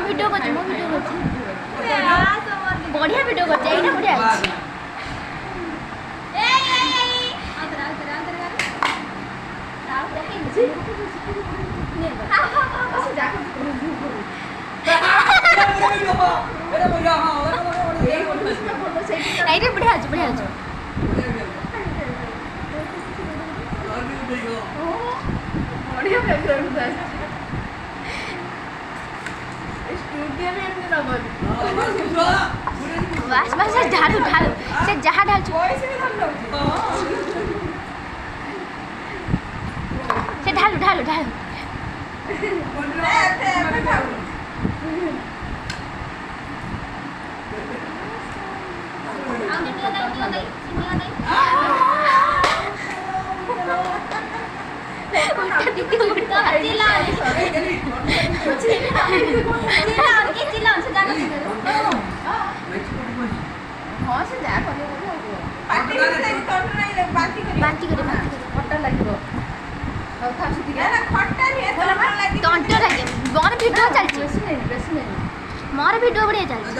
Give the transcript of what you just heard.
video करछि बढ़िया video करछि एटा बढ़िया अछि एटा बढ़िया अछि बढ़िया अछि बढ़िया बैकग्राउंड अछि स्टूडियो में एमने लगल बस बस ढालू ढालू से जहां ढाल वैसे भी ढाल से ढालू ढालू ढालू मोर वीडियो बढ़िया चलछि